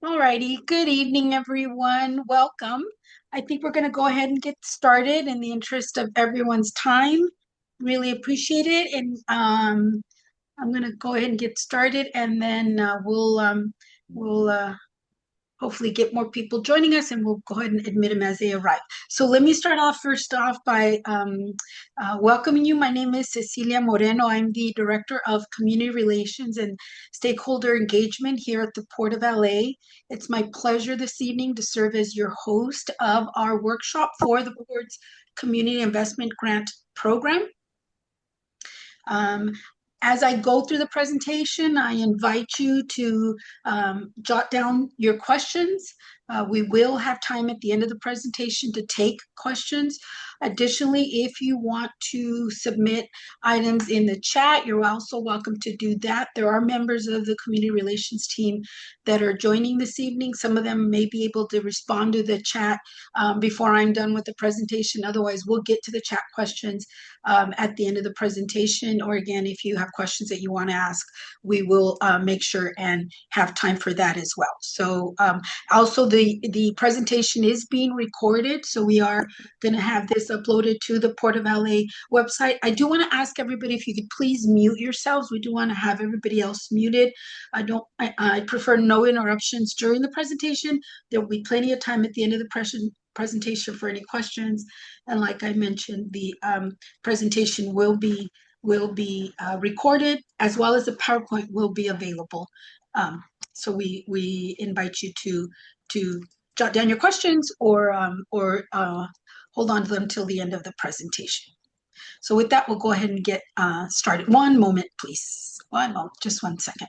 All righty. Good evening, everyone. Welcome. I think we're going to go ahead and get started in the interest of everyone's time. Really appreciate it. And I'm going to go ahead and get started, and then we'll hopefully get more people joining us, and we'll go ahead and admit them as they arrive. So let me start off first off by welcoming you. My name is Cecilia Moreno. I'm the Director of Community Relations and Stakeholder Engagement here at the Port of LA. It's my pleasure this evening to serve as your host of our workshop for the Port's Community Investment Grant Program. Um, as I go through the presentation, I invite you to jot down your questions. We will have time at the end of the presentation to take questions. Additionally, if you want to submit items in the chat, you're also welcome to do that. There are members of the community relations team that are joining this evening. Some of them may be able to respond to the chat before I'm done with the presentation. Otherwise, we'll get to the chat questions at the end of the presentation, or again, if you have questions that you want to ask, we will make sure and have time for that as well. So also the presentation is being recorded, so we are going to have this uploaded to the Port of LA website. I do want to ask everybody if you could please mute yourselves. We do want to have everybody else muted. I prefer no interruptions during the presentation. There will be plenty of time at the end of the presentation for any questions. And like I mentioned, the presentation will be recorded, as well as the PowerPoint will be available. So we invite you to jot down your questions or hold on to them till the end of the presentation. So with that, we'll go ahead and get started. One moment, please. One moment, just 1 second.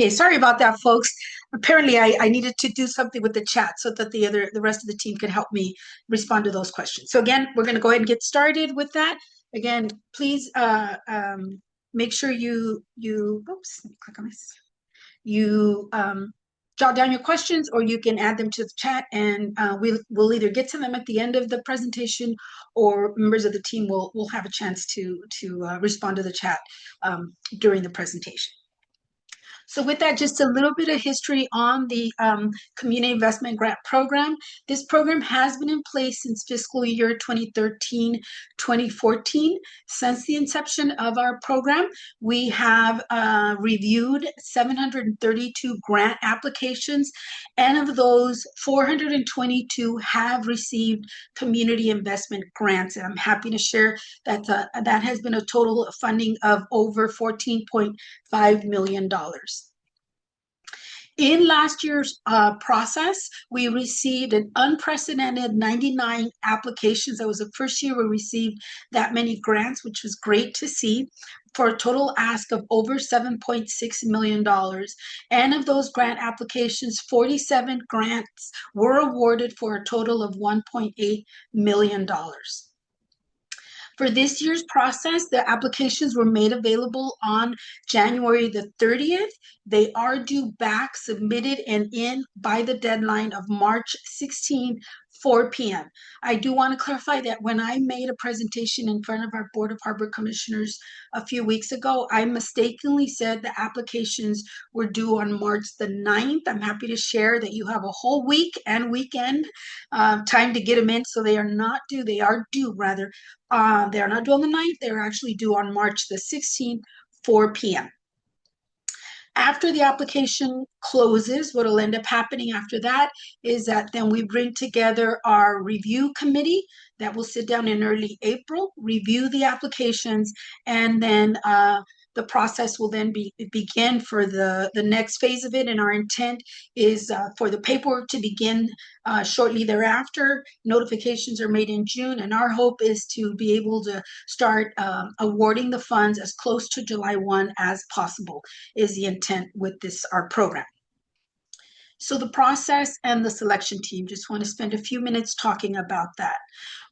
Okay, sorry about that, folks. Apparently, I needed to do something with the chat so that the rest of the team could help me respond to those questions. So again, we're going to go ahead and get started with that. Again, please make sure you oops, let me click on this. You jot down your questions, or you can add them to the chat, and we'll either get to them at the end of the presentation, or members of the team will have a chance to respond to the chat during the presentation. So with that, just a little bit of history on the Community Investment Grant Program. This program has been in place since fiscal year 2013, 2014. Since the inception of our program, we have reviewed 732 grant applications, and of those, 422 have received community investment grants. And I'm happy to share that that has been a total funding of over $14.5 million. In last year's process, we received an unprecedented 99 applications. That was the first year we received that many grants, which was great to see, for a total ask of over $7.6 million. And of those grant applications, 47 grants were awarded for a total of $1.8 million. For this year's process, the applications were made available on January the 30th. They are due back, submitted, and in by the deadline of March 16, 4 p.m. I do want to clarify that when I made a presentation in front of our Board of Harbor Commissioners a few weeks ago, I mistakenly said the applications were due on March the 9th. I'm happy to share that you have a whole week and weekend time to get them in. So they are not due. They are due, rather. They are not due on the 9th. They're actually due on March the 16th, 4 p.m. After the application closes, what will end up happening after that is that then we bring together our review committee that will sit down in early April, review the applications, and then the process will then begin for the next phase of it. And our intent is for the paperwork to begin shortly thereafter. Notifications are made in June, and our hope is to be able to start awarding the funds as close to July 1 as possible, is the intent with our program. So the process and the selection team, just want to spend a few minutes talking about that.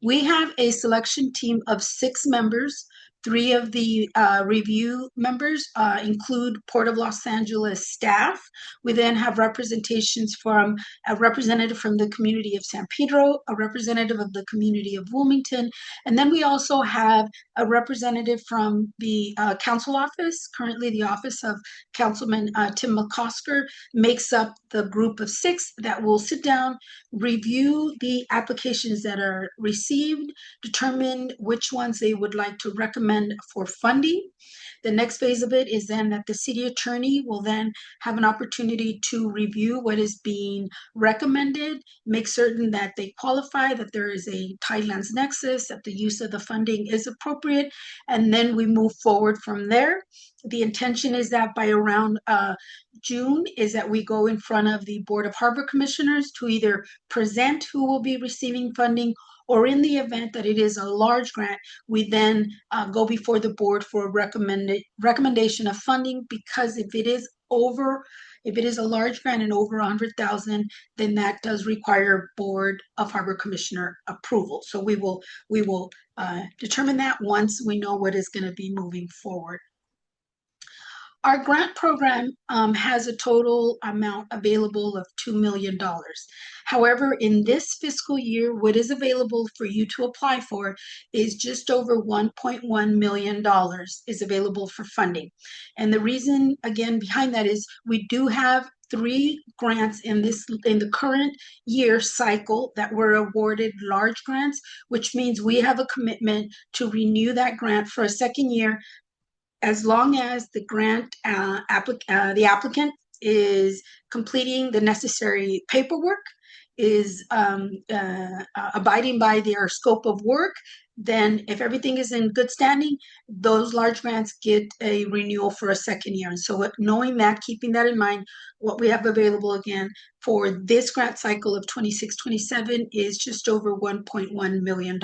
We have a selection team of 6 members. 3 of the review members include Port of Los Angeles staff. We then have representations from a representative from the community of San Pedro, a representative of the community of Wilmington, and then we also have a representative from the council office. Currently, the office of Councilman Tim McCosker makes up the group of 6 that will sit down, review the applications that are received, determine which ones they would like to recommend for funding. The next phase of it is then that the city attorney will then have an opportunity to review what is being recommended, make certain that they qualify, that there is a tidelands nexus, that the use of the funding is appropriate, and then we move forward from there. The intention is that by around June is that we go in front of the Board of Harbor Commissioners to either present who will be receiving funding, or in the event that it is a large grant, we then go before the board for a recommendation of funding, because if it is a large grant and over 100,000, then that does require Board of Harbor Commissioner approval. So we will determine that once we know what is going to be moving forward. Our grant program has a total amount available of $2 million. However, in this fiscal year, what is available for you to apply for is just over $1.1 million is available for funding. And the reason, again, behind that is we do have 3 grants in the current year cycle that were awarded large grants, which means we have a commitment to renew that grant for a second year, as long as the grant the applicant is completing the necessary paperwork, is abiding by their scope of work. Then if everything is in good standing, those large grants get a renewal for a second year. And so knowing that, keeping that in mind, what we have available again for this grant cycle of 26-27 is just over $1.1 million.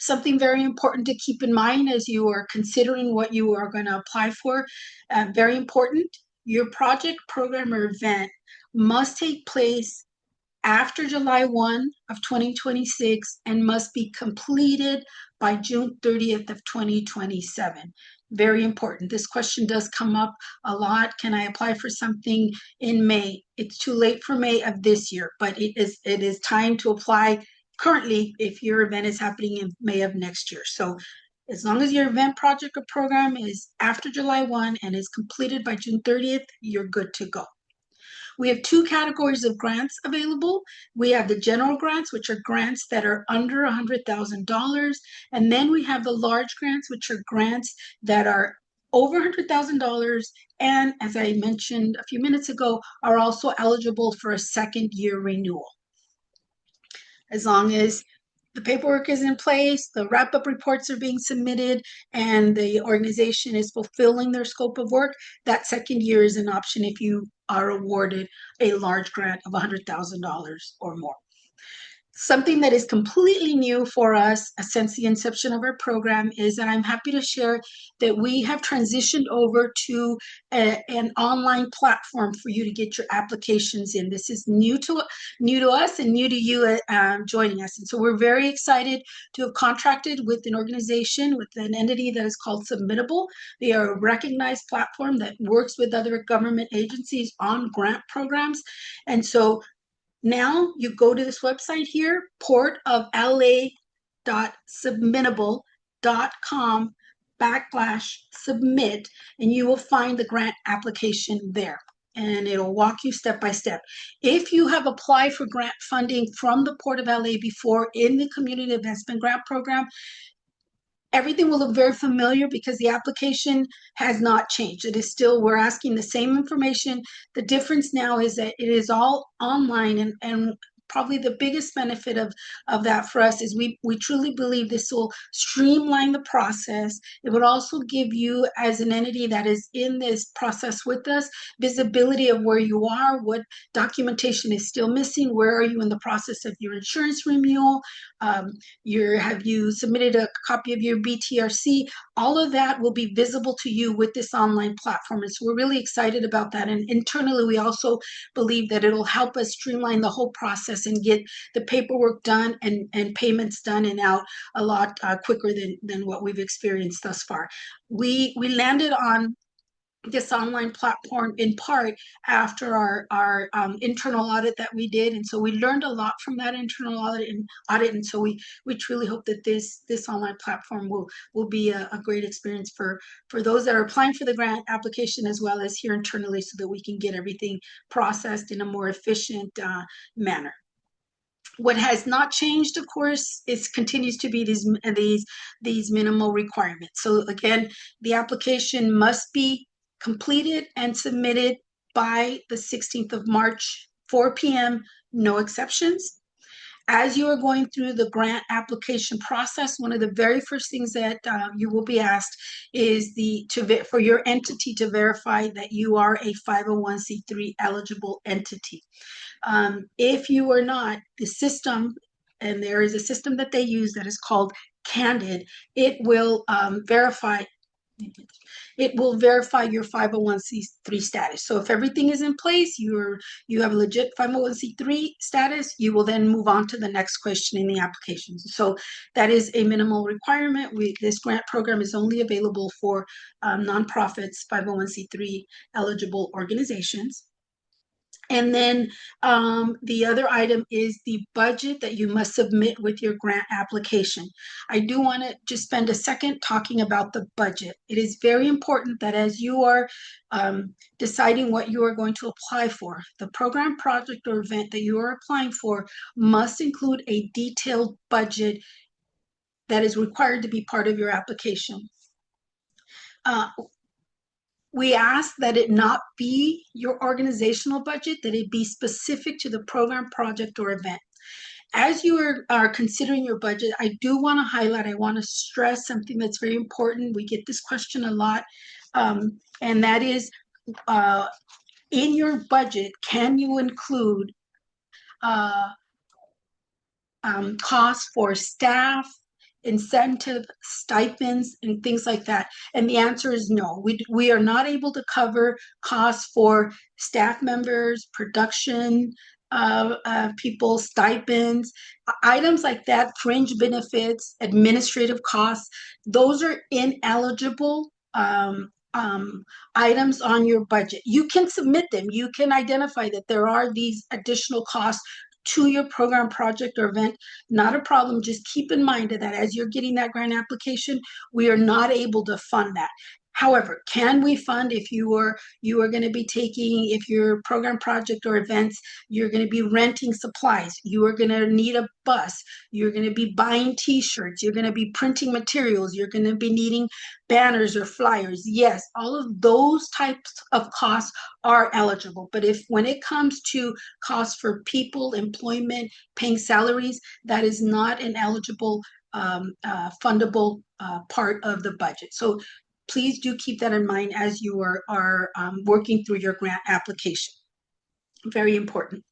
Something very important to keep in mind as you are considering what you are going to apply for, very important, your project, program, or event must take place after July 1 of 2026 and must be completed by June 30th of 2027. Very important. This question does come up a lot. Can I apply for something in May? It's too late for May of this year, but it is time to apply currently if your event is happening in May of next year. So as long as your event, project, or program is after July 1 and is completed by June 30th, you're good to go. We have 2 categories of grants available. We have the general grants, which are grants that are under $100,000. And then we have the large grants, which are grants that are over $100,000. And as I mentioned a few minutes ago, are also eligible for a second year renewal. As long as the paperwork is in place, the wrap-up reports are being submitted, and the organization is fulfilling their scope of work, that second year is an option if you are awarded a large grant of $100,000 or more. Something that is completely new for us since the inception of our program is that I'm happy to share that we have transitioned over to an online platform for you to get your applications in. This is new to us and new to you joining us. And so we're very excited to have contracted with an organization, with an entity that is called Submittable. They are a recognized platform that works with other government agencies on grant programs. And so now you go to this website here, portofla.submittable.com/submit, and you will find the grant application there. And it'll walk you step by step. If you have applied for grant funding from the Port of LA before in the Community Investment Grant Program, everything will look very familiar because the application has not changed. It is still, we're asking the same information. The difference now is that it is all online, and probably the biggest benefit of that for us is we truly believe this will streamline the process. It would also give you, as an entity that is in this process with us, visibility of where you are, what documentation is still missing, where are you in the process of your insurance renewal, have you submitted a copy of your BTRC? All of that will be visible to you with this online platform. And so we're really excited about that. And internally, we also believe that it'll help us streamline the whole process and get the paperwork done and payments done and out a lot quicker than what we've experienced thus far. We landed on this online platform in part after our internal audit that we did, and so we learned a lot from that internal audit, and so we truly hope that this online platform will be a great experience for those that are applying for the grant application as well as here internally, so that we can get everything processed in a more efficient manner. What has not changed, of course, is continues to be these minimal requirements. So again, the application must be completed and submitted by the 16th of March, 4 p.m., no exceptions. As you are going through the grant application process, one of the very first things that you will be asked is for your entity to verify that you are a 501c3 eligible entity. If you are not, the system, and there is a system that they use that is called Candid, it will verify your 501c3 status. So if everything is in place, you have a legit 501c3 status, you will then move on to the next question in the application. So that is a minimal requirement. This grant program is only available for nonprofits, 501c3 eligible organizations. And then the other item is the budget that you must submit with your grant application. I do want to just spend a second talking about the budget. It is very important that as you are deciding what you are going to apply for, the program, project, or event that you are applying for must include a detailed budget that is required to be part of your application. We ask that it not be your organizational budget, that it be specific to the program, project, or event. As you are considering your budget, I do want to highlight, I want to stress something that's very important. We get this question a lot, and that is, in your budget, can you include costs for staff, incentive, stipends, and things like that? And the answer is no. We are not able to cover costs for staff members, production people, stipends, items like that, fringe benefits, administrative costs. Those are ineligible items on your budget. You can submit them. You can identify that there are these additional costs to your program, project, or event. Not a problem. Just keep in mind that as you're getting that grant application, we are not able to fund that. However, can we fund if you are going to be taking, if your program, project, or events, you're going to be renting supplies, you are going to need a bus, you're going to be buying t-shirts, you're going to be printing materials, you're going to be needing banners or flyers. Yes, all of those types of costs are eligible. But when it comes to costs for people, employment, paying salaries, that is not an eligible fundable part of the budget. So please do keep that in mind as you are working through your grant application. Very important.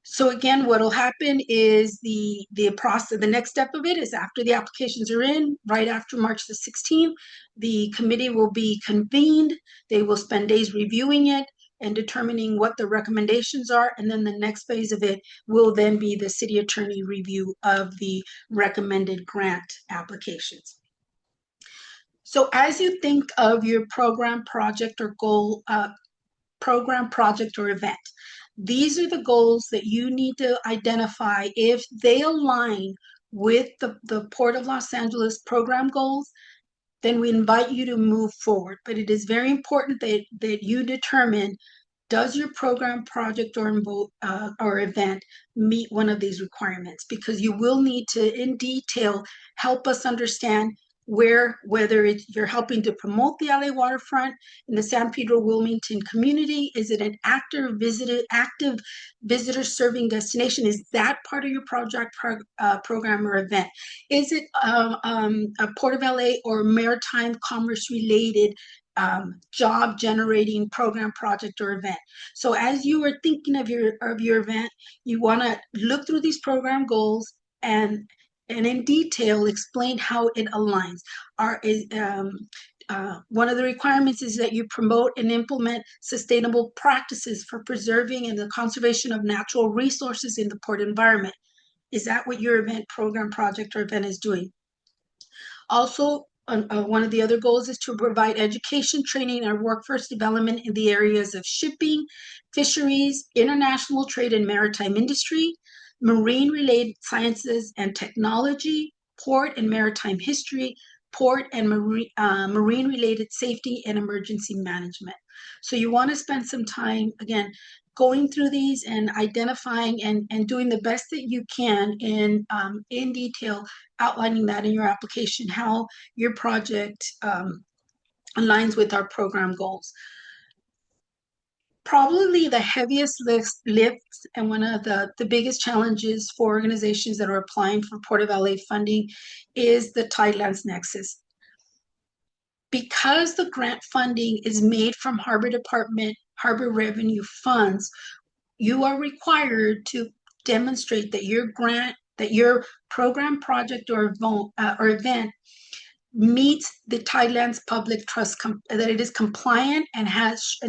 So again, what will happen is the process, the next step of it is after the applications are in, right after March the 16th, the committee will be convened. They will spend days reviewing it and determining what the recommendations are. And then the next phase of it will then be the city attorney review of the recommended grant applications. So as you think of your program, project, or goal, program, project, or event, these are the goals that you need to identify. If they align with the Port of Los Angeles program goals, then we invite you to move forward. But it is very important that you determine, does your program, project, or event meet one of these requirements? Because you will need to, in detail, help us understand whether you're helping to promote the LA waterfront in the San Pedro Wilmington community. Is it an active visitor serving destination? Is that part of your program or event? Is it a Port of LA or maritime commerce related job generating program, project, or event? So as you are thinking of your event, you want to look through these program goals and in detail explain how it aligns. One of the requirements is that you promote and implement sustainable practices for preserving and the conservation of natural resources in the port environment. Is that what your event, program, project, or event is doing? Also, one of the other goals is to provide education, training, and workforce development in the areas of shipping, fisheries, international trade and maritime industry, marine-related sciences and technology, port and maritime history, port and marine-related safety and emergency management. So you want to spend some time, again, going through these and identifying and doing the best that you can in detail, outlining that in your application, how your project aligns with our program goals. Probably the heaviest lifts and one of the biggest challenges for organizations that are applying for Port of LA funding is the Tidelands Nexus. Because the grant funding is made from Harbor Department, Harbor Revenue funds, you are required to demonstrate that your program, project, or event meets the Tidelands Public Trust, that it is compliant and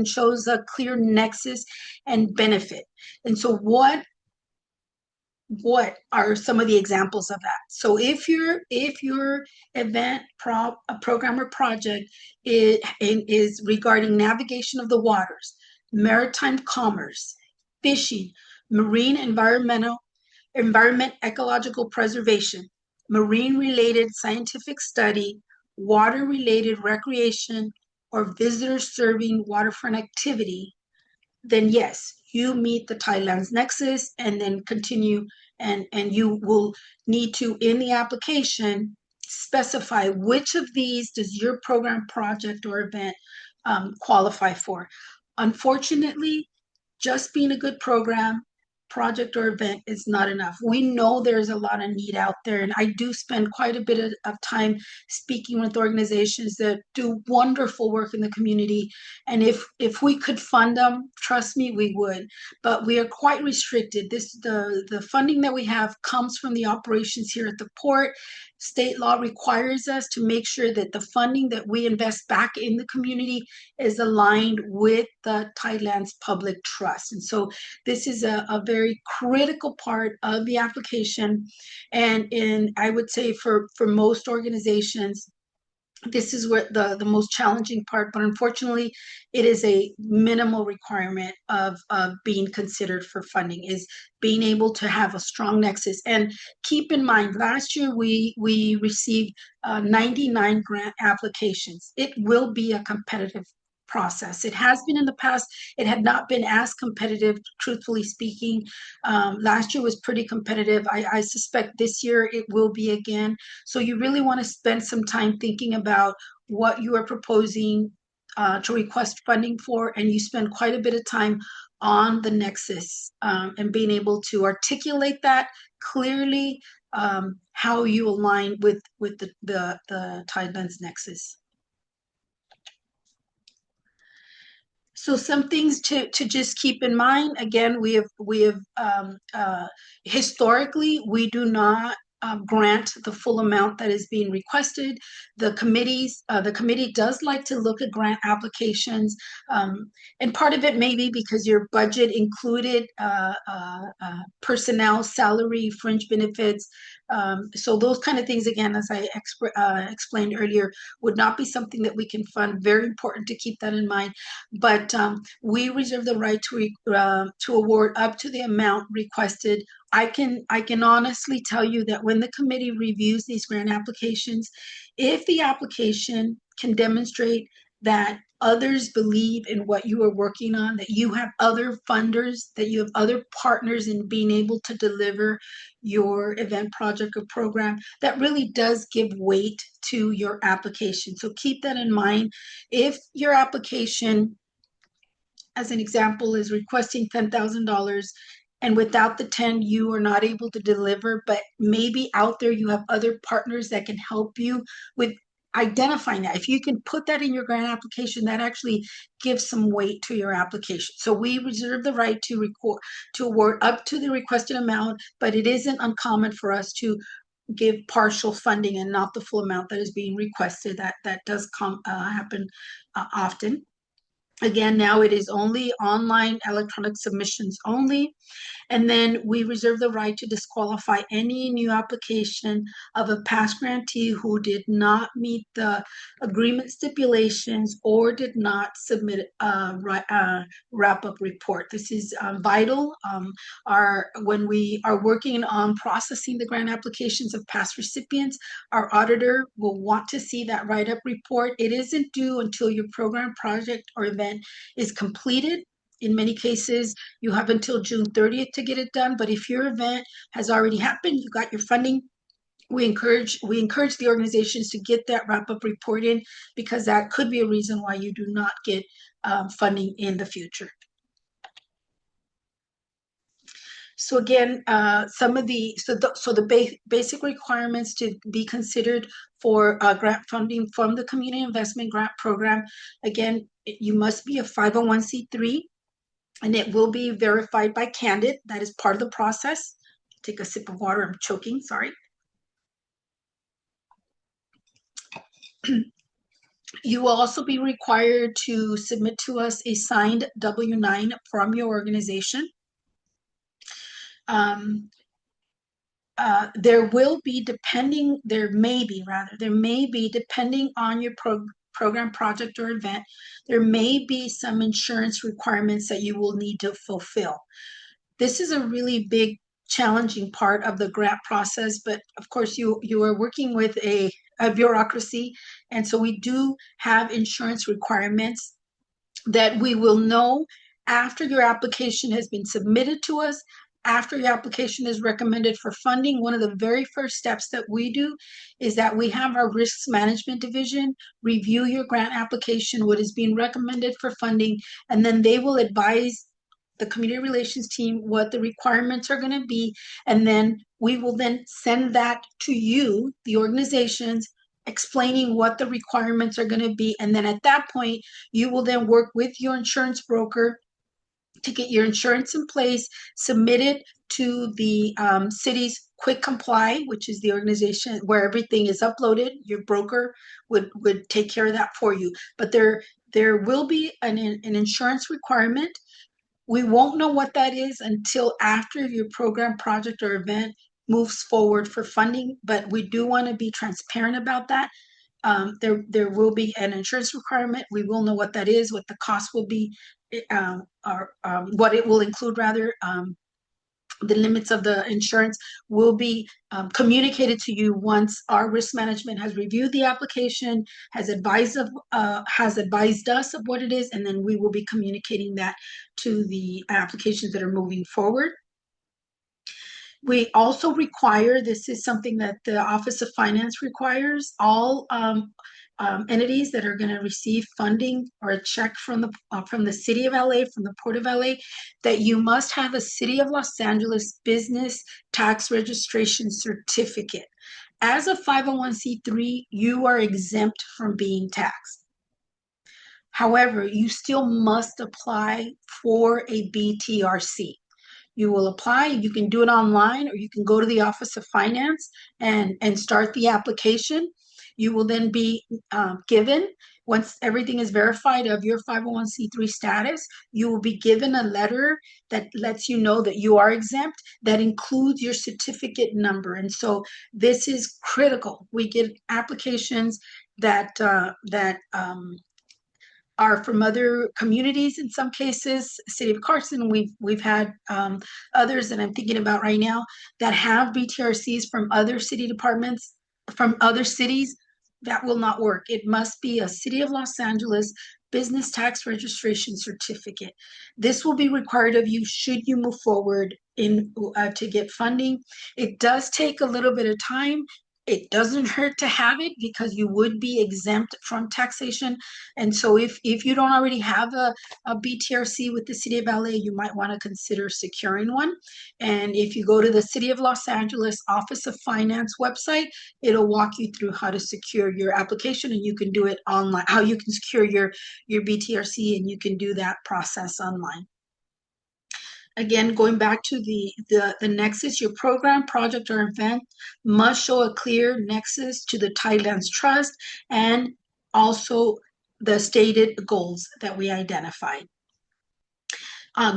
shows a clear nexus and benefit. And so what are some of the examples of that? So if your event, program, or project is regarding navigation of the waters, maritime commerce, fishing, marine environment, ecological preservation, marine-related scientific study, water-related recreation, or visitor-serving waterfront activity, then yes, you meet the Tidelands Nexus, and then continue, and you will need to, in the application, specify which of these does your program, project, or event qualify for. Unfortunately, just being a good program, project, or event is not enough. We know there's a lot of need out there, and I do spend quite a bit of time speaking with organizations that do wonderful work in the community. And if we could fund them, trust me, we would. But we are quite restricted. The funding that we have comes from the operations here at the port. State law requires us to make sure that the funding that we invest back in the community is aligned with the Tidelands Public Trust. And so this is a very critical part of the application. And I would say for most organizations, this is where the most challenging part, but unfortunately, it is a minimal requirement of being considered for funding, is being able to have a strong nexus. And keep in mind, last year we received 99 grant applications. It will be a competitive process. It has been in the past. It had not been as competitive, truthfully speaking. Last year was pretty competitive. I suspect this year it will be again. So you really want to spend some time thinking about what you are proposing to request funding for, and you spend quite a bit of time on the nexus and being able to articulate that clearly, how you align with the Tidelands Nexus. So some things to just keep in mind. Again, we have historically, we do not grant the full amount that is being requested. The committee does like to look at grant applications, and part of it may be because your budget included personnel, salary, fringe benefits. So those kind of things, again, as I explained earlier, would not be something that we can fund. Very important to keep that in mind. But we reserve the right to award up to the amount requested. I can honestly tell you that when the committee reviews these grant applications, if the application can demonstrate that others believe in what you are working on, that you have other funders, that you have other partners in being able to deliver your event, project, or program, that really does give weight to your application. So keep that in mind. If your application, as an example, is requesting $10,000, and without the 10 you are not able to deliver, but maybe out there you have other partners that can help you with identifying that. If you can put that in your grant application, that actually gives some weight to your application. So we reserve the right to award up to the requested amount, but it isn't uncommon for us to give partial funding and not the full amount that is being requested. That does happen often. Again, now it is only online electronic submissions only. And then we reserve the right to disqualify any new application of a past grantee who did not meet the agreement stipulations or did not submit a wrap-up report. This is vital. When we are working on processing the grant applications of past recipients, our auditor will want to see that write-up report. It isn't due until your program, project, or event is completed. In many cases, you have until June 30th to get it done, but if your event has already happened, you got your funding, we encourage the organizations to get that wrap-up report in, because that could be a reason why you do not get funding in the future. So again, some of the basic requirements to be considered for grant funding from the Community Investment Grant Program. Again, you must be a 501c3. And it will be verified by Candid. That is part of the process. Take a sip of water. I'm choking. Sorry. You will also be required to submit to us a signed W-9 from your organization. There may be, depending on your program, project, or event, there may be some insurance requirements that you will need to fulfill. This is a really big, challenging part of the grant process, but of course you are working with a bureaucracy, and so we do have insurance requirements that we will know after your application has been submitted to us, after your application is recommended for funding. One of the very first steps that we do is that we have our risks management division review your grant application, what is being recommended for funding, and then they will advise the community relations team what the requirements are going to be, and then we will then send that to you, the organizations, explaining what the requirements are going to be. And then at that point, you will then work with your insurance broker to get your insurance in place, submit it to the city's Quick Comply, which is the organization where everything is uploaded. Your broker would take care of that for you. But there will be an insurance requirement. We won't know what that is until after your program, project, or event moves forward for funding, but we do want to be transparent about that. There will be an insurance requirement. We will know what that is, what the cost will be, or what it will include, rather. The limits of the insurance will be communicated to you once our risk management has reviewed the application, has advised us of what it is, and then we will be communicating that to the applications that are moving forward. We also require, this is something that the Office of Finance requires, all entities that are going to receive funding or a check from the City of LA, from the Port of LA, that you must have a City of Los Angeles business tax registration certificate. As a 501c3, you are exempt from being taxed. However, you still must apply for a BTRC. You will apply. You can do it online, or you can go to the Office of Finance and start the application. You will then be given, once everything is verified of your 501c3 status, you will be given a letter that lets you know that you are exempt, that includes your certificate number. And so this is critical. We get applications that are from other communities. In some cases, City of Carson, we've had others that I'm thinking about right now that have BTRCs from other city departments, from other cities. That will not work. It must be a City of Los Angeles business tax registration certificate. This will be required of you should you move forward in to get funding. It does take a little bit of time. It doesn't hurt to have it because you would be exempt from taxation. And so if you don't already have a BTRC with the City of LA, you might want to consider securing one. And if you go to the City of Los Angeles Office of Finance website, it'll walk you through how to secure your application, and you can do it online, how you can secure your BTRC, and you can do that process online. Again, going back to the nexus, your program, project, or event must show a clear nexus to the Tidelands Trust and also the stated goals that we identified.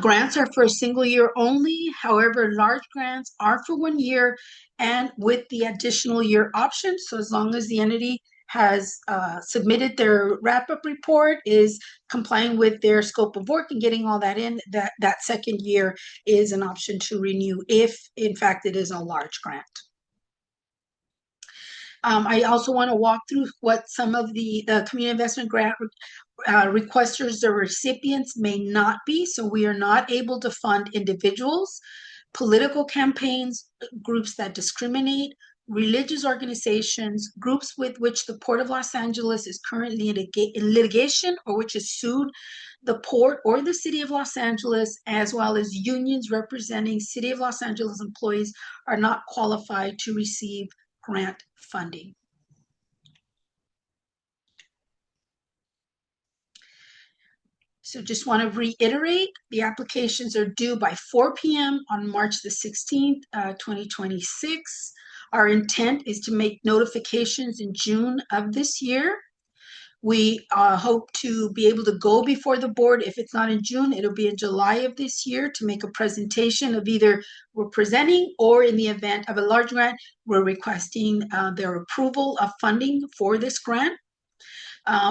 Grants are for a single year only. However, large grants are for 1 year and with the additional year option. So as long as the entity has submitted their wrap-up report, is complying with their scope of work and getting all that in, that second year is an option to renew if, in fact, it is a large grant. I also want to walk through what some of the community investment grant requesters or recipients may not be. So we are not able to fund individuals, political campaigns, groups that discriminate, religious organizations, groups with which the Port of Los Angeles is currently in litigation or which is sued the Port or the City of Los Angeles, as well as unions representing City of Los Angeles employees are not qualified to receive grant funding. So just want to reiterate, the applications are due by 4 p.m. on March the 16th, 2026. Our intent is to make notifications in June of this year. We hope to be able to go before the board. If it's not in June, it'll be in July of this year to make a presentation of either we're presenting or in the event of a large grant, we're requesting their approval of funding for this grant.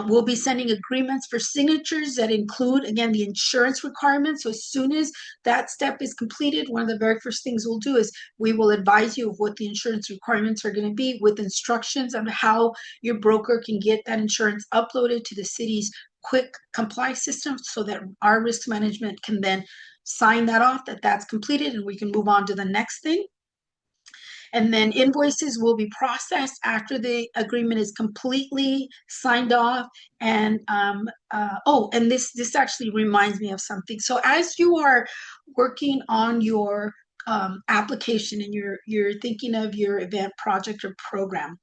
We'll be sending agreements for signatures that include, again, the insurance requirements. So as soon as that step is completed, one of the very first things we'll do is we will advise you of what the insurance requirements are going to be with instructions on how your broker can get that insurance uploaded to the city's quick comply system so that our risk management can then sign that off, that that's completed, and we can move on to the next thing. And then invoices will be processed after the agreement is completely signed off. And and this actually reminds me of something. So as you are working on your application and you're thinking of your event, project, or program,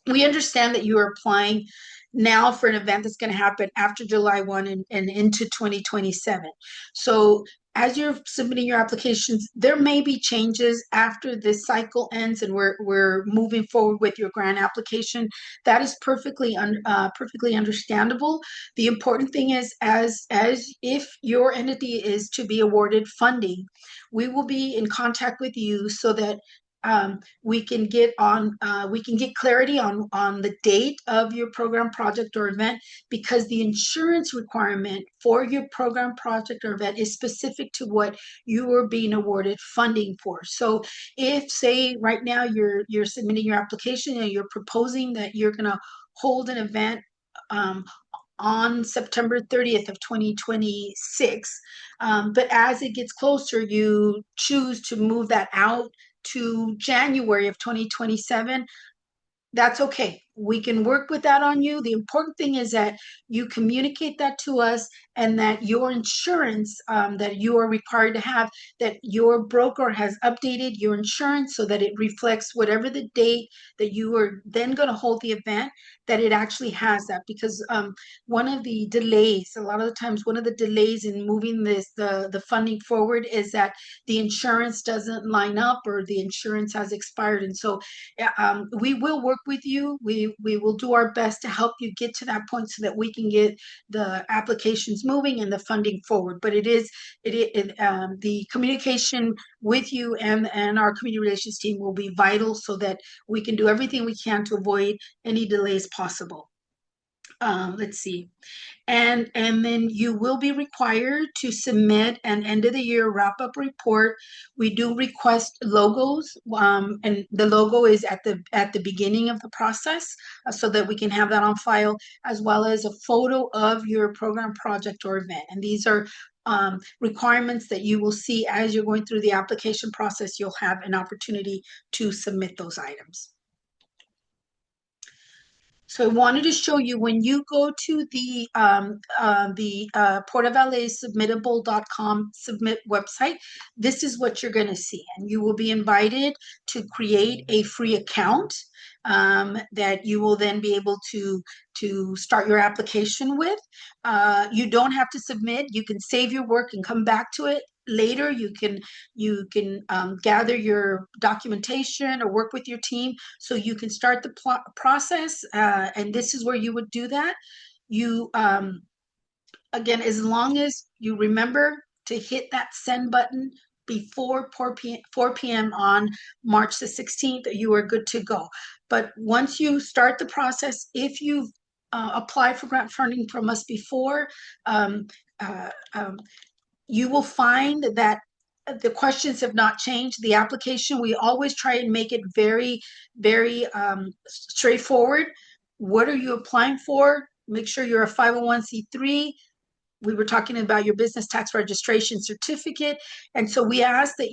we understand that you are applying now for an event that's going to happen after July 1 and into 2027. So as you're submitting your applications, there may be changes after this cycle ends and we're moving forward with your grant application. That is perfectly understandable. The important thing is, as if your entity is to be awarded funding, we will be in contact with you so that we can get clarity on the date of your program, project, or event, because the insurance requirement for your program, project, or event is specific to what you are being awarded funding for. So if, say, right now you're submitting your application and you're proposing that you're going to hold an event on September 30th of 2026, but as it gets closer, you choose to move that out to January of 2027, that's okay. We can work with that on you. The important thing is that you communicate that to us and that your insurance that you are required to have, that your broker has updated your insurance so that it reflects whatever the date that you are then going to hold the event, that it actually has that. Because one of the delays, a lot of the times, one of the delays in moving the funding forward is that the insurance doesn't line up or the insurance has expired. And so we will work with you. We will do our best to help you get to that point so that we can get the applications moving and the funding forward. But the communication with you and our community relations team will be vital so that we can do everything we can to avoid any delays possible. let's see. And then you will be required to submit an end of the year wrap up report. We do request logos, and the logo is at the beginning of the process, so that we can have that on file, as well as a photo of your program, project, or event. And these are requirements that you will see as you're going through the application process. You'll have an opportunity to submit those items. So I wanted to show you, when you go to the PortofLA submittable.com submit website, this is what you're going to see. And you will be invited to create a free account that you will then be able to start your application with. You don't have to submit. You can save your work and come back to it later. You can gather your documentation or work with your team, so you can start the process. And this is where you would do that. You again, as long as you remember to hit that send button before 4 p.m. on March the 16th, you are good to go. But once you start the process, if you've applied for grant funding from us before, um, uh, um, you will find that the questions have not changed. The application, we always try and make it very, very straightforward. What are you applying for? Make sure you're a 501c3. We were talking about your business tax registration certificate. And so we ask that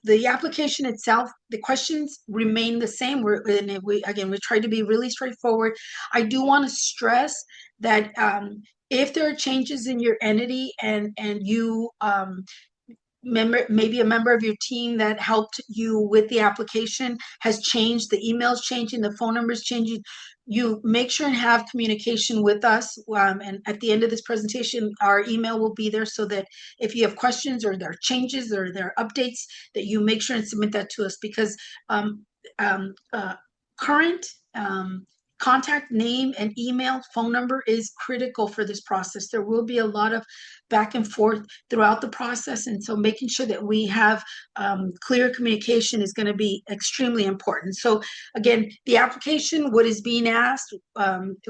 the application itself, the questions remain the same. We try to be really straightforward. I do want to stress that if there are changes in your entity, and you maybe a member of your team that helped you with the application has changed, the emails changing, the phone numbers changing, you make sure and have communication with us. And at the end of this presentation, our email will be there, so that if you have questions or there are changes or there are updates, that you make sure and submit that to us. Because um, current contact name and email, phone number is critical for this process. There will be a lot of back and forth throughout the process, and so making sure that we have clear communication is going to be extremely important. So again, the application, what is being asked,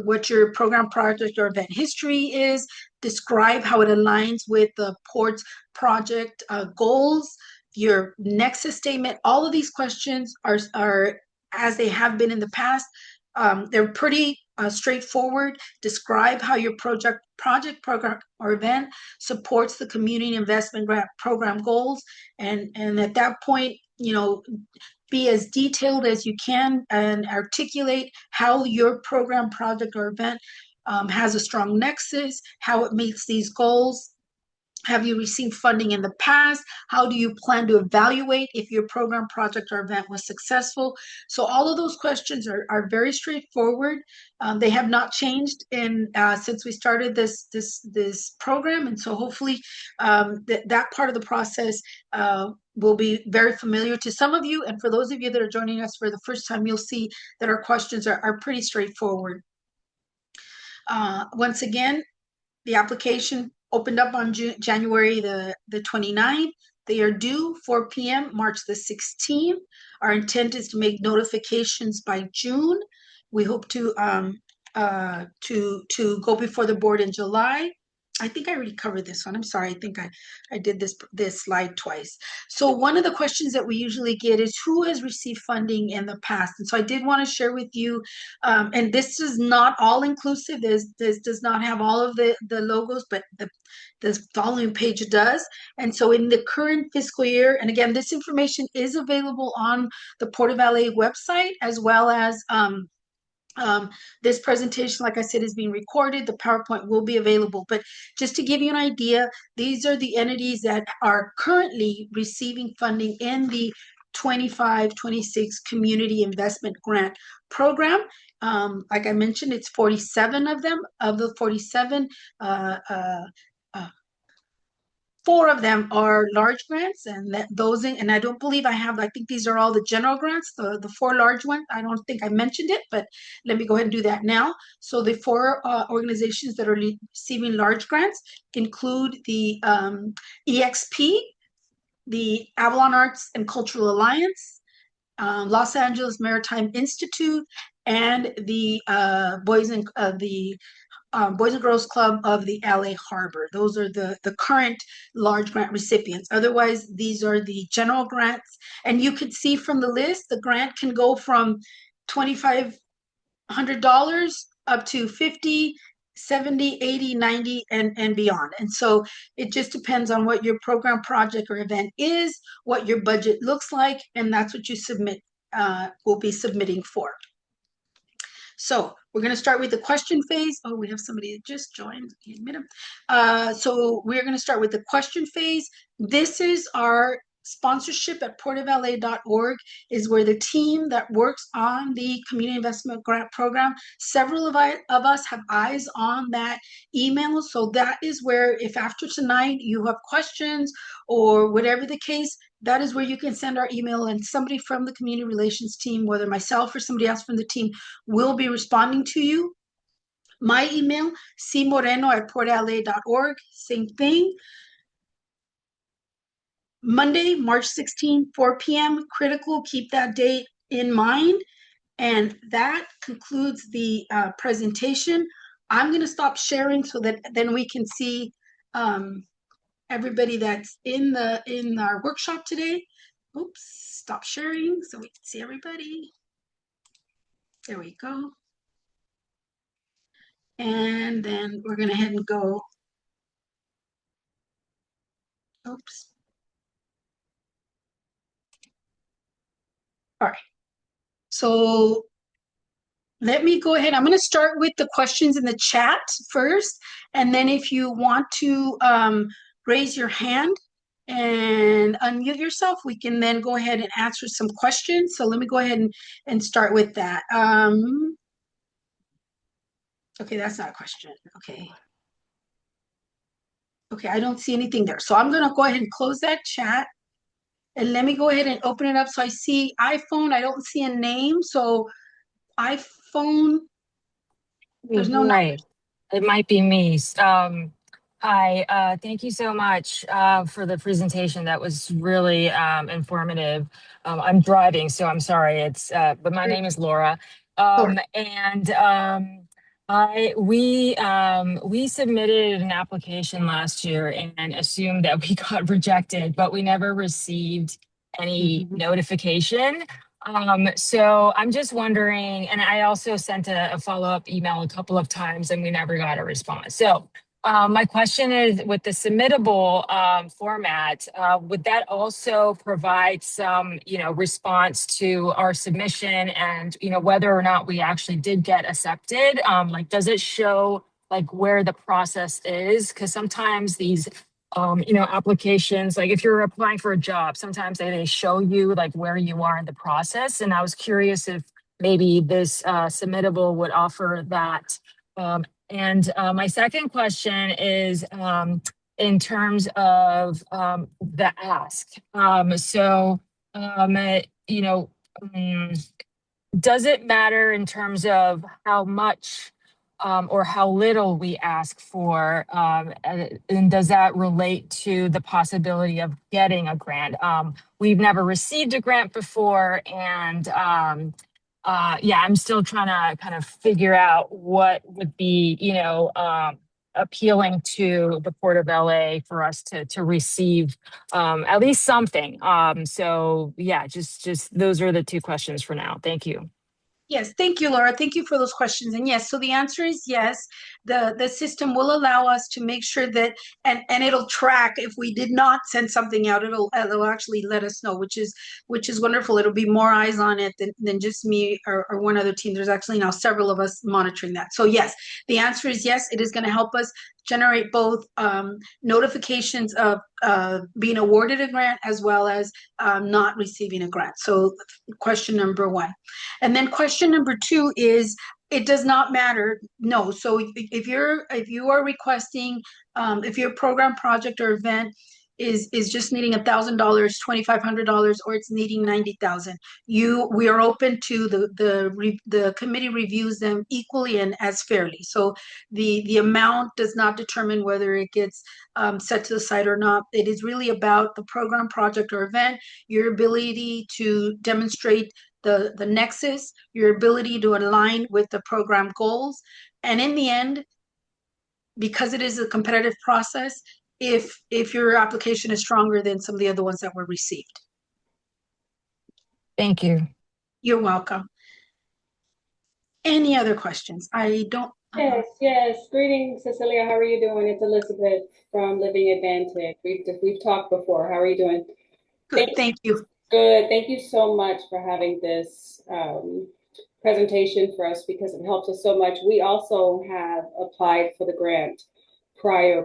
what your program, project, or event history is, describe how it aligns with the port's project goals, your nexus statement. All of these questions are as they have been in the past. They're pretty straightforward. Describe how your project, program, or event supports the community investment grant program goals. And at that point, be as detailed as you can and articulate how your program, project, or event has a strong nexus, how it meets these goals. Have you received funding in the past? How do you plan to evaluate if your program, project, or event was successful? So all of those questions are very straightforward. They have not changed since we started this program, and so hopefully that part of the process will be very familiar to some of you. And for those of you that are joining us for the first time, you'll see that our questions are pretty straightforward. Once again, the application opened up on January the 29th. They are due 4 p.m. March the 16th. Our intent is to make notifications by June. We hope to go before the board in July. I think I already covered this one. I'm sorry. I think I did this slide twice. So one of the questions that we usually get is, who has received funding in the past? And so I did want to share with you, and this is not all inclusive. This does not have all of the logos, but the following page does. And so in the current fiscal year, and again, this information is available on the PortofLA website, as well as this presentation, like I said, is being recorded. The PowerPoint will be available. But just to give you an idea, these are the entities that are currently receiving funding in the 25-26 Community Investment Grant Program. Like I mentioned, it's 47 of them. Of the 47, 4 of them are large grants, and and I don't believe I think these are all the general grants, the 4 large ones. I don't think I mentioned it, but let me go ahead and do that now. So the 4 organizations that are receiving large grants include the EXP, the Avalon Arts and Cultural Alliance, Los Angeles Maritime Institute, and the Boys and Girls Club of the LA Harbor. Those are the current large grant recipients. Otherwise, these are the general grants. And you could see from the list, the grant can go from $2,500 up to 50, 70, 80, 90, and beyond. And so it just depends on what your program, project, or event is, what your budget looks like, and that's what you will be submitting for. So we're going to start with the question phase. Oh, we have somebody that just joined. Admit them. So we're going to start with the question phase. This is our sponsorship at PortofLA.org, is where the team that works on the Community Investment Grant Program, several of us have eyes on that email. So that is where, if after tonight you have questions or whatever the case, that is where you can send our email, and somebody from the community relations team, whether myself or somebody else from the team, will be responding to you. My email, cmoreno@portofla.org, same thing. Monday, March 16, 4 p.m., critical, keep that date in mind. And that concludes the presentation. I'm going to stop sharing so that then we can see everybody that's in our workshop today. Oops, stop sharing so we can see everybody. There we go. And then we're going to head and go. Oops. All right. So let me go ahead. I'm going to start with the questions in the chat first. And then if you want to raise your hand and unmute yourself, we can then go ahead and answer some questions. So let me go ahead and start with that. Okay, that's not a question. Okay. Okay, I don't see anything there. So I'm going to go ahead and close that chat. And let me go ahead and open it up. So I see iPhone. I don't see a name. So iPhone, there's no number. Right. It might be me. Hi, thank you so much for the presentation. That was really informative. I'm driving, so I'm sorry. But my name is Laura. Sure. And we submitted an application last year and assumed that we got rejected, but we never received any notification. So I'm just wondering, and I also sent a follow-up email a couple of times and we never got a response. So my question is, with the submittable format, would that also provide some, response to our submission and, whether or not we actually did get accepted? Like, does it show like where the process is? Because sometimes these applications, like if you're applying for a job, sometimes they show you like where you are in the process. And I was curious if maybe this submittable would offer that. And my second question is in terms of the ask. Does it matter in terms of how much or how little we ask for? And does that relate to the possibility of getting a grant? We've never received a grant before, and I'm still trying to kind of figure out what would be, appealing to the Port of LA for us to receive at least something. Just those are the two questions for now. Thank you. Yes, thank you, Laura. Thank you for those questions. And yes, so the answer is yes. The system will allow us to make sure that, and it'll track if we did not send something out. It'll actually let us know, which is wonderful. It'll be more eyes on it than just me or one other team. There's actually now several of us monitoring that. So yes, the answer is yes. It is going to help us generate both notifications of being awarded a grant as well as not receiving a grant. So question number one. And then question number two is, it does not matter. No. So if you are requesting, if your program, project, or event is just needing $1,000, $2,500, or it's needing 90,000, we are open to the committee reviews them equally and as fairly. So the amount does not determine whether it gets set to the side or not. It is really about the program, project, or event, your ability to demonstrate the nexus, your ability to align with the program goals. And in the end, because it is a competitive process, if your application is stronger than some of the other ones that were received. Thank you. You're welcome. Any other questions? I don't. Yes. Greetings, Cecilia. How are you doing? It's Elizabeth from Living Advantage. We've talked before. How are you doing? Good. Thank you. Good. Thank you so much for having this presentation for us because it helps us so much. We also have applied for the grant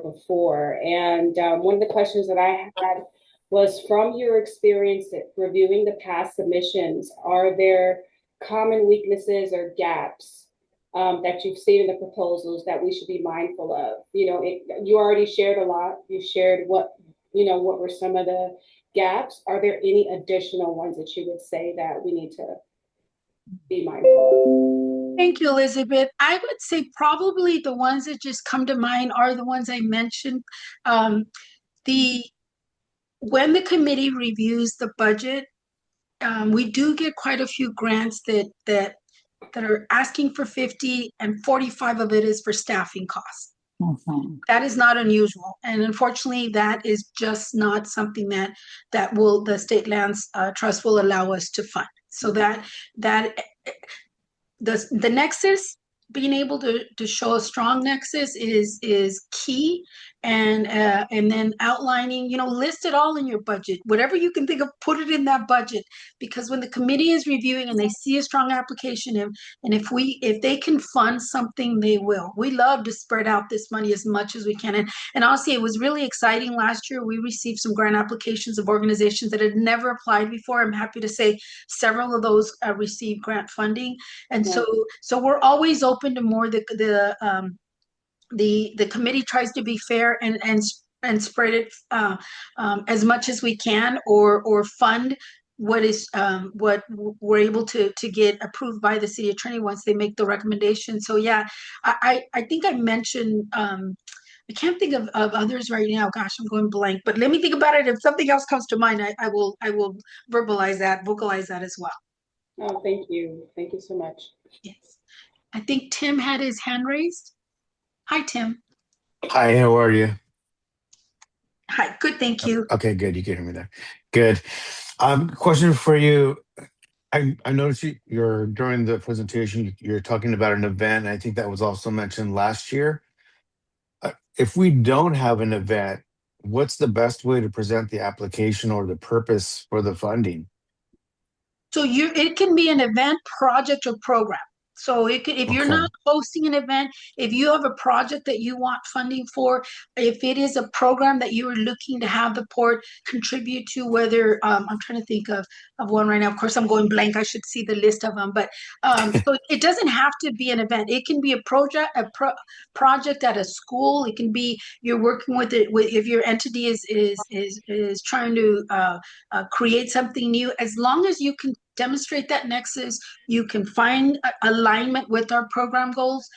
before. And one of the questions that I had was from your experience at reviewing the past submissions, are there common weaknesses or gaps that you've seen in the proposals that we should be mindful of? You already shared a lot. You shared what were some of the gaps. Are there any additional ones that you would say that we need to be mindful of? Thank you, Elizabeth. I would say probably the ones that just come to mind are the ones I mentioned. The When the committee reviews the budget, we do get quite a few grants that are asking for 50 and 45 of it is for staffing costs. Mm-hmm. That is not unusual. And unfortunately, that is just not something that the State Lands Trust will allow us to fund. So that the nexus, being able to show a strong nexus is key, and then outlining, list it all in your budget, whatever you can think of, put it in that budget, because when the committee is reviewing and they see a strong application, and if they can fund something, they will. We love to spread out this money as much as we can, and honestly, it was really exciting last year. We received some grant applications of organizations that had never applied before. I'm happy to say several of those received grant funding. And so we're always open to more. The committee tries to be fair and spread it as much as we can, or fund what we're able to get approved by the city attorney once they make the recommendation. So yeah, I think I mentioned, I can't think of others right now. Gosh, I'm going blank. But let me think about it. If something else comes to mind, I will vocalize that as well. Oh, thank you. Thank you so much. Yes. I think Tim had his hand raised. Hi, Tim. Hi, how are you? Hi, good, thank you. Okay, good. You can hear me there. Good. Question for you. I noticed you're during the presentation, you're talking about an event. I think that was also mentioned last year. If we don't have an event, what's the best way to present the application or the purpose for the funding? So it can be an event, project, or program. So if you're Okay. not hosting an event, if you have a project that you want funding for, if it is a program that you are looking to have the port contribute to, whether I'm trying to think of one right now. Of course, I'm going blank. I should see the list of them. But so it doesn't have to be an event. It can be a project at a school. It can be you're working with it if your entity is trying to create something new. As long as you can demonstrate that nexus, you can find alignment with our program goals,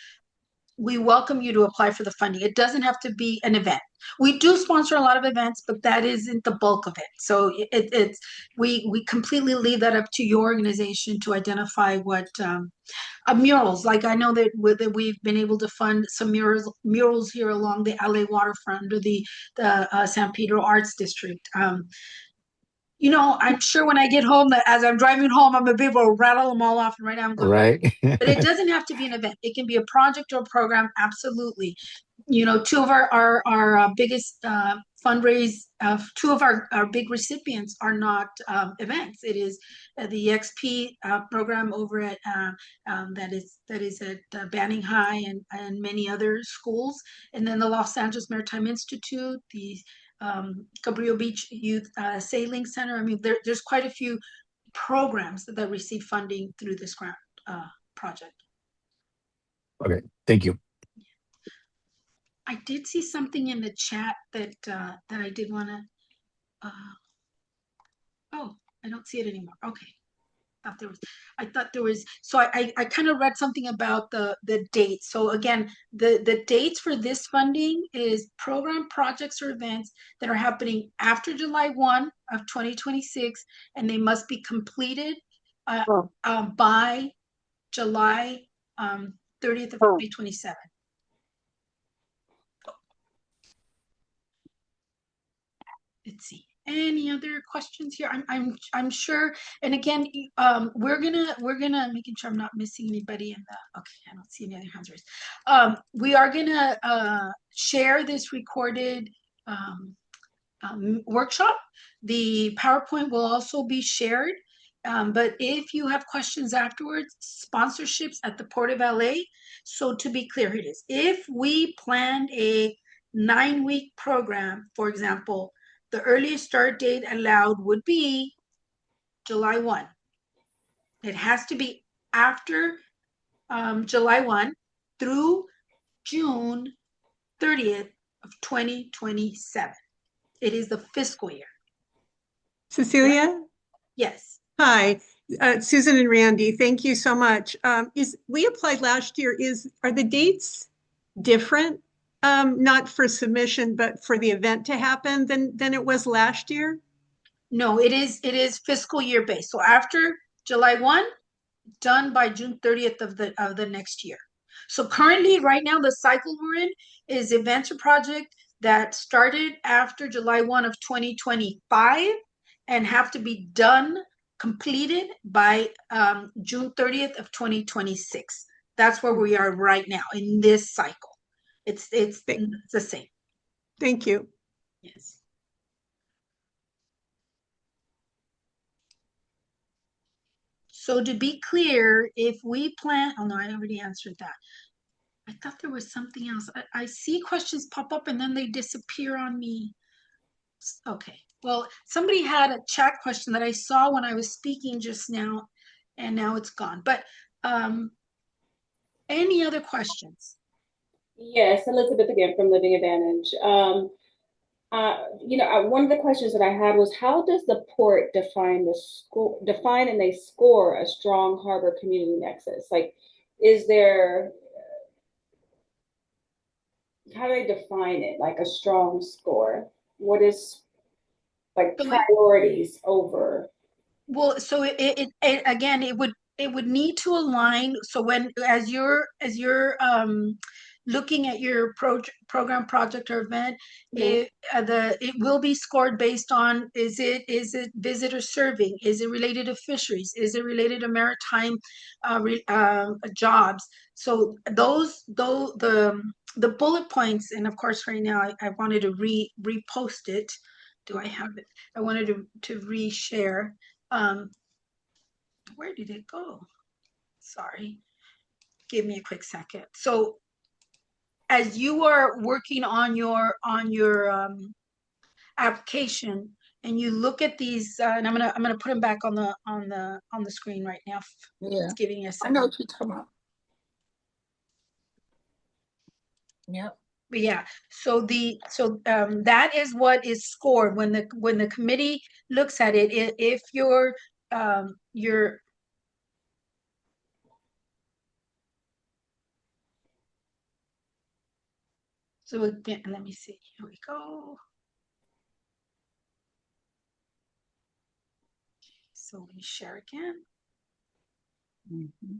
we welcome you to apply for the funding. It doesn't have to be an event. We do sponsor a lot of events, but that isn't the bulk of it. So we completely leave that up to your organization to identify what murals. Like I know that we've been able to fund some murals here along the LA waterfront or the San Pedro Arts District. I'm sure when I get home, that as I'm driving home, I'm gonna be able to rattle them all off. And right now I'm going, Right. but it doesn't have to be an event. It can be a project or a program. Absolutely. Two of our biggest fundraise, two of our big recipients are not events. It is the XP program over at that is at Banning High and many other schools, and then the Los Angeles Maritime Institute, the Cabrillo Beach Youth Sailing Center. I mean, there's quite a few programs that receive funding through this grant project. Okay, thank you. I did see something in the chat that I did want to. Oh, I don't see it anymore. Okay. I thought there was, so I kind of read something about the dates. So again, the dates for this funding is program, projects, or events that are happening after July 1 of 2026, and they must be completed by July 30th of 2027. Let's see. Any other questions here? I'm sure. And again, we're gonna making sure I'm not missing anybody in the. Okay, I don't see any other hands raised. We are gonna share this recorded workshop. The PowerPoint will also be shared. But if you have questions afterwards, sponsorships at the Port of LA. So to be clear, it is. If we planned a 9-week program, for example, the earliest start date allowed would be July 1. It has to be after July 1 through June 30th of 2027. It is the fiscal year. Cecilia? Yes. Hi, Susan and Randy, thank you so much. We applied last year. Are the dates different? Not for submission, but for the event to happen than it was last year? No, it is fiscal year based. So after July 1, done by June 30th of the next year. So currently, right now, the cycle we're in is events or project that started after July 1 of 2025 and have to be done, completed by June 30th of 2026. That's where we are right now in this cycle. It's the same. Thank you. Yes. So to be clear, if we plan, oh no, I already answered that. I thought there was something else. I see questions pop up and then they disappear on me. Okay. Well, somebody had a chat question that I saw when I was speaking just now, and now it's gone. But any other questions? Yes, Elizabeth again from Living Advantage. One of the questions that I had was, how does the port define and they score a strong harbor community nexus? Like, how do they define it? Like a strong score? What is like priorities over? Well, so it again, it would need to align. So when as you're looking at your program, project, or event, it will be scored based on is it visitor serving? Is it related to fisheries? Is it related to maritime jobs? So the bullet points, and of course, right now I wanted to repost it. Do I have it? I wanted to reshare. Where did it go? Sorry. Give me a quick second. So as you are working on your application and you look at these, and I'm gonna put them back on the screen right now. Yeah. It's giving you a second. I know what you're talking about. Yep. But yeah, so that is what is scored when the committee looks at it. If your so again, let me see. Here we go. So let me share again. Mm-hmm.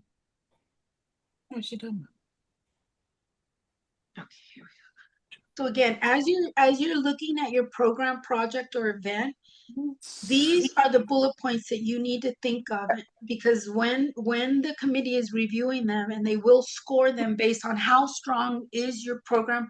What's she doing? Okay, here we go. So again, as you're looking at your program, project, or event, these are the bullet points that you need to think of, because when the committee is reviewing them, and they will score them based on how strong is your program,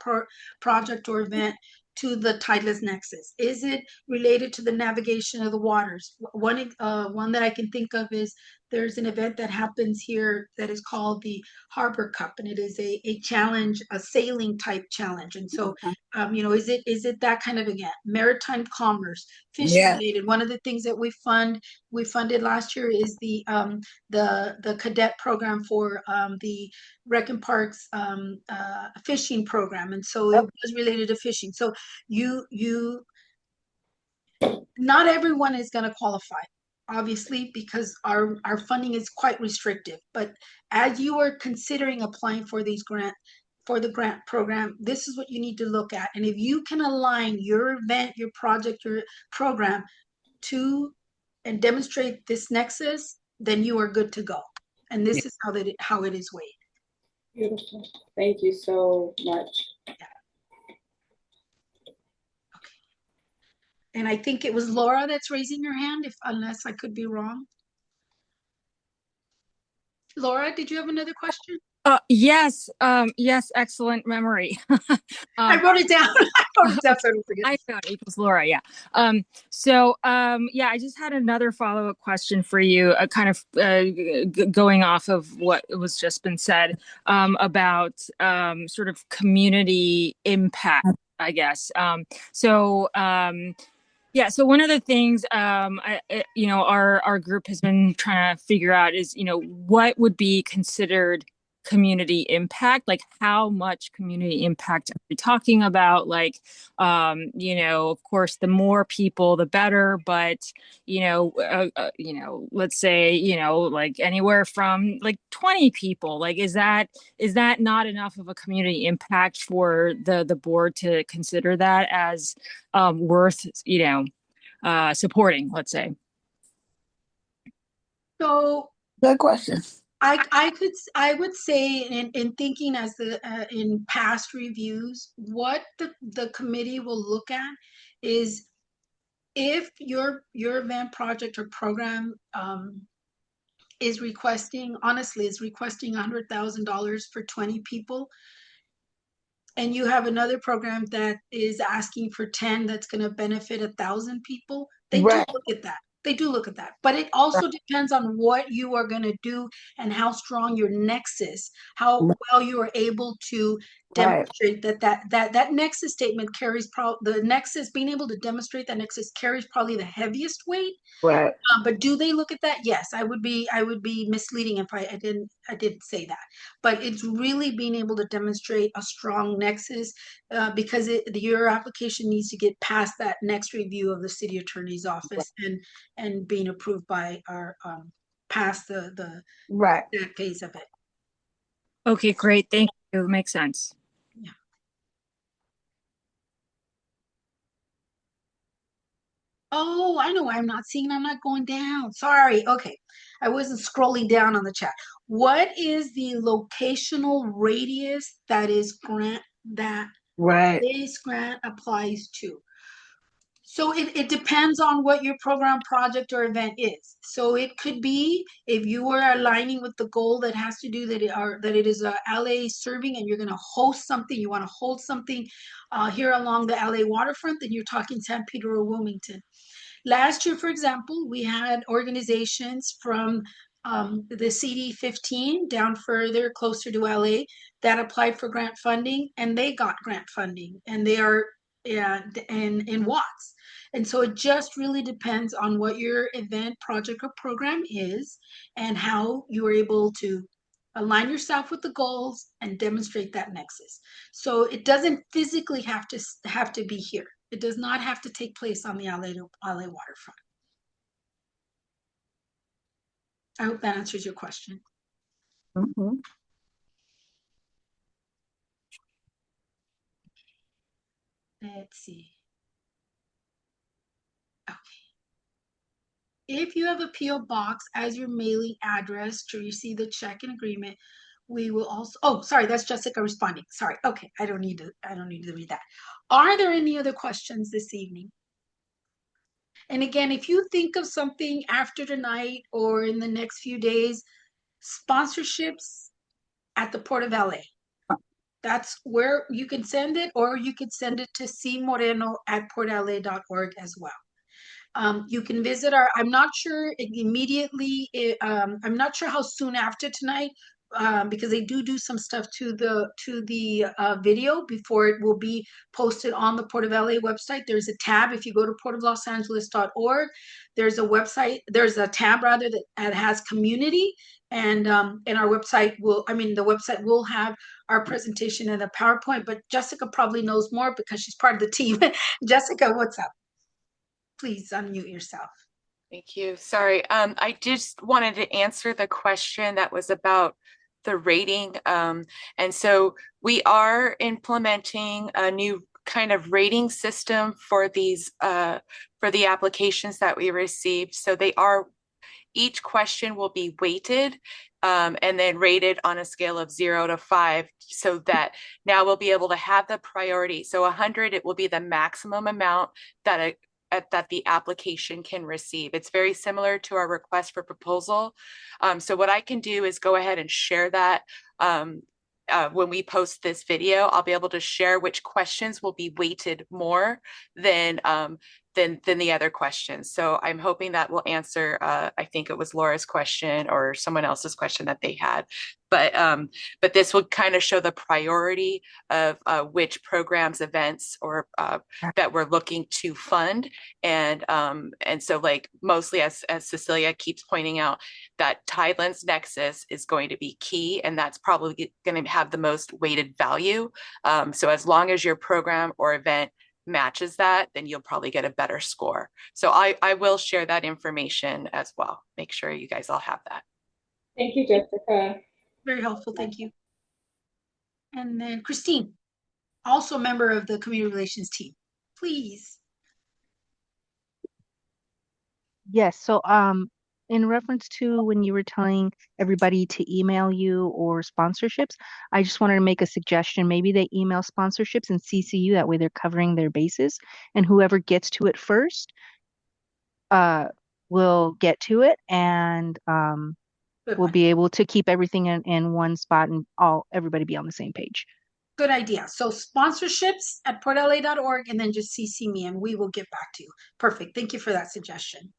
project, or event to the tideless nexus. Is it related to the navigation of the waters? One that I can think of is there's an event that happens here that is called the Harbor Cup, and it is a challenge, a sailing type challenge. And so, is it that kind of, again, maritime commerce, fishing related? One of the things that we funded last year is the cadet program for the Rec and Parks fishing program, and so it was related to fishing. So not everyone is going to qualify, obviously, because our funding is quite restrictive. But as you are considering applying for the grant program, this is what you need to look at. And if you can align your event, your project, your program to and demonstrate this nexus, then you are good to go. And this is how it is weighed. Beautiful. Thank you so much. And I think it was Laura that's raising her hand, unless I could be wrong. Laura, did you have another question? Yes, yes, excellent memory. I wrote it down. I wrote it down so I don't forget. I know it equals Laura, yeah. Yeah, I just had another follow-up question for you, kind of going off of what was just been said about sort of community impact, I guess. Yeah, so one of the things our group has been trying to figure out is, what would be considered community impact, like how much community impact are we talking about? Like, of course, the more people, the better, but let's say, like anywhere from like 20 people, like is that not enough of a community impact for the board to consider that as worth, supporting, let's say? So Good question. I would say in thinking as in past reviews, what the committee will look at is if your event, project, or program is requesting $100,000 for 20 people, and you have another program that is asking for 10 that's going to benefit 1,000 people, they do Right. look at that. They do look at that. But it also depends on what you are going to do and how strong your nexus, how well you are able to demonstrate that nexus statement carries the nexus, being able to demonstrate that nexus carries probably the heaviest weight. Right. But do they look at that? Yes, I would be misleading if I didn't say that. But it's really being able to demonstrate a strong nexus, because your application needs to get past that next review of the city attorney's office and being approved by our past the Right. that phase of it. Okay, great. Thank you. Makes sense. Yeah. Oh, I know why I'm not seeing. I'm not going down. Sorry. Okay. I wasn't scrolling down on the chat. What is the locational radius that Right. this grant applies to? So it depends on what your program, project, or event is. So it could be if you are aligning with the goal that has to do that it is a LA serving and you're going to host something, you want to hold something here along the LA waterfront, then you're talking San Pedro or Wilmington. Last year, for example, we had organizations from the CD15 down further, closer to LA, that applied for grant funding, and they got grant funding, and they are in Watts. And so it just really depends on what your event, project, or program is, and how you are able to align yourself with the goals and demonstrate that nexus. So it doesn't physically have to be here. It does not have to take place on the LA waterfront. I hope that answers your question. Mm-hmm. Let's see. Okay. If you have a PO box as your mailing address to receive the check and agreement, we will also, oh, sorry, that's Jessica responding. Sorry. Okay. I don't need to read that. Are there any other questions this evening? And again, if you think of something after tonight or in the next few days, sponsorships at the Port of LA. That's where you can send it, or you could send it to cmoreno@portla.org as well. You can visit I'm not sure immediately, I'm not sure how soon after tonight, because they do some stuff to the video before it will be posted on the Port of LA website. There's a tab. If you go to portoflosangeles.org, there's a tab rather that has community, and our website the website will have our presentation and a PowerPoint, but Jessica probably knows more because she's part of the team. Jessica, what's up? Please unmute yourself. Thank you. Sorry. I just wanted to answer the question that was about the rating. And so we are implementing a new kind of rating system for these for the applications that we received. So they are each question will be weighted and then rated on a scale of 0 to 5, so that now we'll be able to have the priority. So 100, it will be the maximum amount that that the application can receive. It's very similar to our request for proposal. So what I can do is go ahead and share that. When we post this video, I'll be able to share which questions will be weighted more than the other questions. So I'm hoping that will answer, I think it was Laura's question or someone else's question that they had. But this will kind of show the priority of which programs, events, or that we're looking to fund. And so, like, mostly, as Cecilia keeps pointing out, that Tidelands Nexus is going to be key, and that's probably going to have the most weighted value. So as long as your program or event matches that, then you'll probably get a better score. So I will share that information as well. Make sure you guys all have that. Thank you, Jessica. Very helpful, thank you. And then Christine, also a member of the community relations team, please. Yes, so in reference to when you were telling everybody to email you or sponsorships, I just wanted to make a suggestion. Maybe they email sponsorships and CC you, that way they're covering their bases, and whoever gets to it first will get to it, and we'll be able to keep everything in one spot and everybody be on the same page. Good idea. So sponsorships at portofla.org, and then just CC me and we will get back to you. Perfect. Thank you for that suggestion.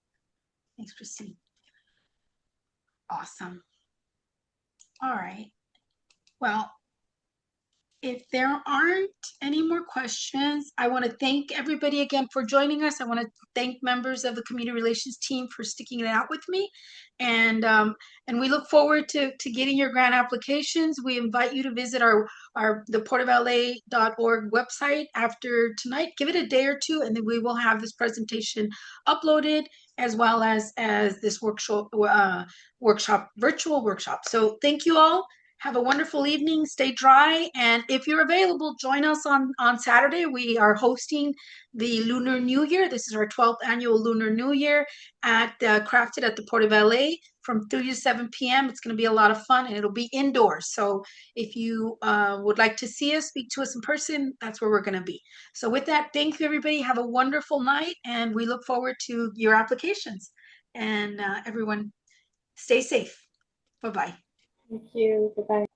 Thanks, Christine. Awesome. All right. Well, if there aren't any more questions, I want to thank everybody again for joining us. I want to thank members of the community relations team for sticking it out with me. And we look forward to getting your grant applications. We invite you to visit the PortofLA.org website after tonight. Give it a day or two, and then we will have this presentation uploaded, as well as this virtual workshop. So thank you all. Have a wonderful evening. Stay dry. And if you're available, join us on Saturday. We are hosting the Lunar New Year. This is our 12th annual Lunar New Year at Crafted at the Port of LA from 3 to 7 p.m. It's going to be a lot of fun, and it'll be indoors. So if you would like to see us, speak to us in person, that's where we're going to be. So with that, thank you, everybody. Have a wonderful night, and we look forward to your applications. And everyone, stay safe. Bye-bye. Thank you. Bye-bye.